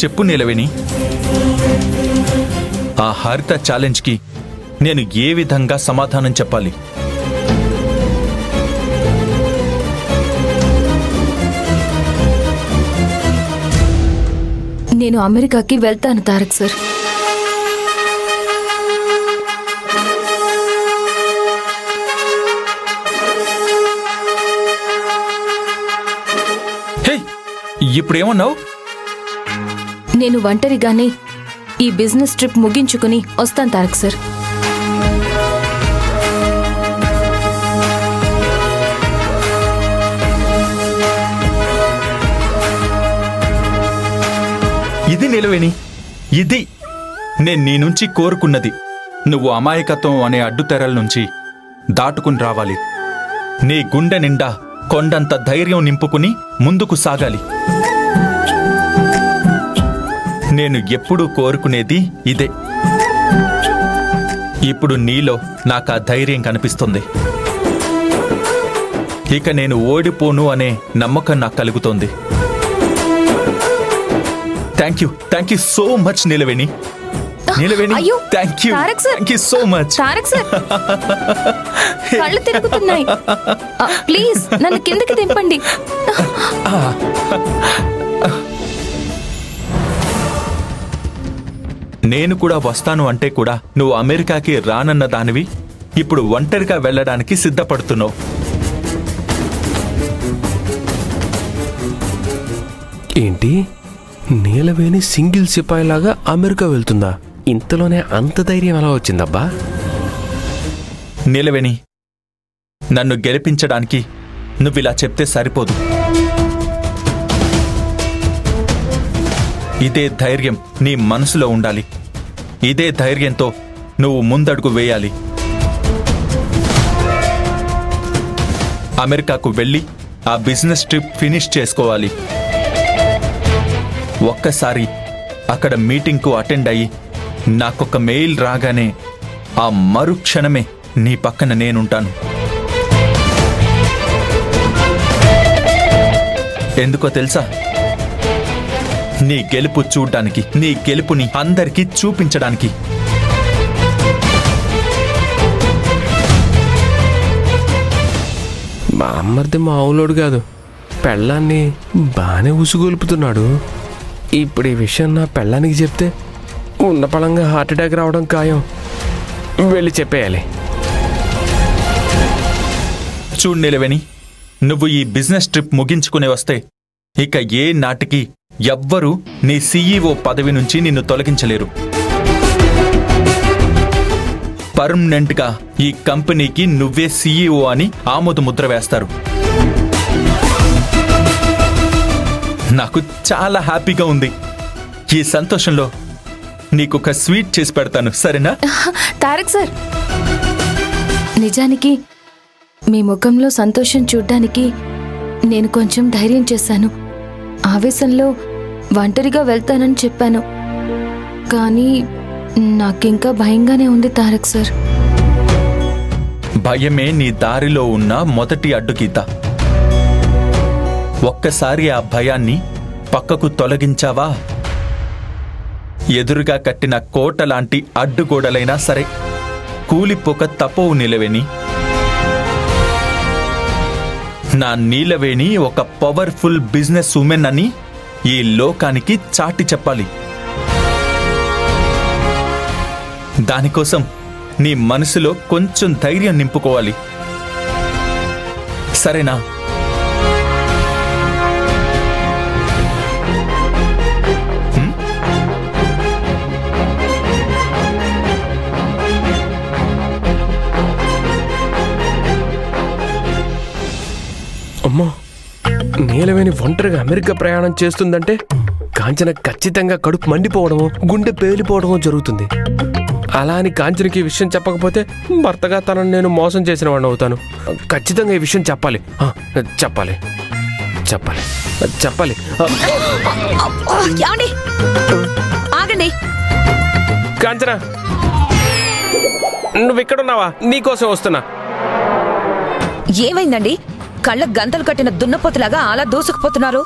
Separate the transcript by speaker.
Speaker 1: చెప్పు నీలవేణి, ఆ హరిత ఛాలెంజ్కి నేను ఏ విధంగా సమాధానం చెప్పాలి?
Speaker 2: నేను అమెరికాకి వెళ్తాను తారక్ సార్.
Speaker 1: హే, ఇప్పుడేమన్నావు?
Speaker 2: నేను ఒంటరిగానే ఈ బిజినెస్ ట్రిప్ ముగించుకుని వస్తాను తారక్ సార్.
Speaker 1: ఇది నిలవేణి, ఇది నేను నీ నుంచి కోరుకున్నది. నువ్వు అమాయకత్వం అనే అడ్డుతెరల నుంచి దాటుకుని రావాలి. నీ గుండె నిండా కొండంత ధైర్యం నింపుకుని ముందుకు సాగాలి. నేను ఎప్పుడూ కోరుకునేది ఇదే. ఇప్పుడు నీలో నాకు ఆ ధైర్యం కనిపిస్తుంది. ఇక నేను ఓడిపోను అనే నమ్మకం నాకు కలుగుతోంది. Thank you so much Neelaveni. Neelaveni, thank you so much.
Speaker 2: Tarak sir, కళ్ళు తిరుగుతున్నాయి. ప్లీజ్ నన్ను కిందకి దింపండి.
Speaker 1: నేను కూడా వస్తాను అంటే కూడా నువ్వు అమెరికాకి రానన్న దానివి ఇప్పుడు ఒంటరిగా వెళ్ళడానికి సిద్ధపడుతున్నావు.
Speaker 3: ఏంటి, నీలవేణి సింగిల్ సిపాయిలాగా అమెరికా వెళ్తుందా? ఇంతలోనే అంత ధైర్యం ఎలా వచ్చిందబ్బా?
Speaker 1: నీలవేణి, నన్ను గెలిపించడానికి నువ్విలా చెప్తే సరిపోదు. ఇదే ధైర్యం నీ మనసులో ఉండాలి. ఇదే ధైర్యంతో నువ్వు ముందడుగు వేయాలి. అమెరికాకు వెళ్ళి ఆ బిజినెస్ ట్రిప్ ఫినిష్ చేసుకోవాలి. ఒక్కసారి అక్కడ మీటింగ్కు అటెండ్ అయ్యి నాకొక మెయిల్ రాగానే ఆ మరుక్షణమే నీ పక్కన నేనుంటాను. ఎందుకో తెలుసా? నీ గెలుపు చూడ్డానికి, నీ గెలుపుని అందరికీ చూపించడానికి.
Speaker 3: మా అమ్మర్ది మామూలోడు కాదు, పెళ్ళాన్ని బాగానే ఉసుగొలుపుతున్నాడు. ఇప్పుడు ఈ విషయం నా పెళ్ళానికి చెప్తే ఉన్న పళంగా హార్ట్అటాక్ రావడం ఖాయం. వెళ్ళి చెప్పేయాలి.
Speaker 1: చూడు నీలవేణి, నువ్వు ఈ బిజినెస్ ట్రిప్ ముగించుకుని వస్తే ఇక ఏ నాటికి ఎవ్వరూ నీ సీఈఓ పదవి నుంచి నిన్ను తొలగించలేరు. పర్మనెంట్గా ఈ కంపెనీకి నువ్వే సీఈఓ అని ఆమోద ముద్ర వేస్తారు. నాకు చాలా హ్యాపీగా ఉంది. ఈ సంతోషంలో నీకొక స్వీట్ చేసి పెడతాను, సరేనా?
Speaker 2: తారక్ సార్, నిజానికి మీ ముఖంలో సంతోషం చూడ్డానికి నేను కొంచెం ధైర్యం చేశాను. ఆవేశంలో ఒంటరిగా వెళ్తానని చెప్పాను, కానీ నాకింకా భయంగానే ఉంది తారక్ సార్.
Speaker 1: భయమే నీ దారిలో ఉన్న మొదటి అడ్డుగీత. ఒక్కసారి ఆ భయాన్ని పక్కకు తొలగించావా, ఎదురుగా కట్టిన కోట లాంటి అడ్డుగోడలైనా సరే కూలిపోక తప్పవు. నీలవేణి, నా నీలవేణి ఒక పవర్ఫుల్ బిజినెస్ ఉమెన్ అని ఈ లోకానికి చాటి చెప్పాలి. దానికోసం నీ మనసులో కొంచెం ధైర్యం నింపుకోవాలి, సరేనా?
Speaker 3: అమ్మో, నీలవేణి ఒంటరిగా అమెరికా ప్రయాణం చేస్తుందంటే కాంచన ఖచ్చితంగా కడుపు మండిపోవడమో గుండె పేలిపోవడమో జరుగుతుంది. అలా అని కాంచనకి ఈ విషయం చెప్పకపోతే భర్తగా తనను నేను మోసం చేసిన వాడిని అవుతాను. ఖచ్చితంగా ఈ విషయం చెప్పాలి, చెప్పాలి చెప్పాలి చెప్పాలి.
Speaker 4: ఆగండి.
Speaker 3: కాంచన, నువ్వు ఇక్కడున్నావా? నీకోసం వస్తున్నా.
Speaker 4: ఏమైందండి? కళ్ళ గంతలు కట్టిన దున్నపోతులాగా అలా దూసుకుపోతున్నారు.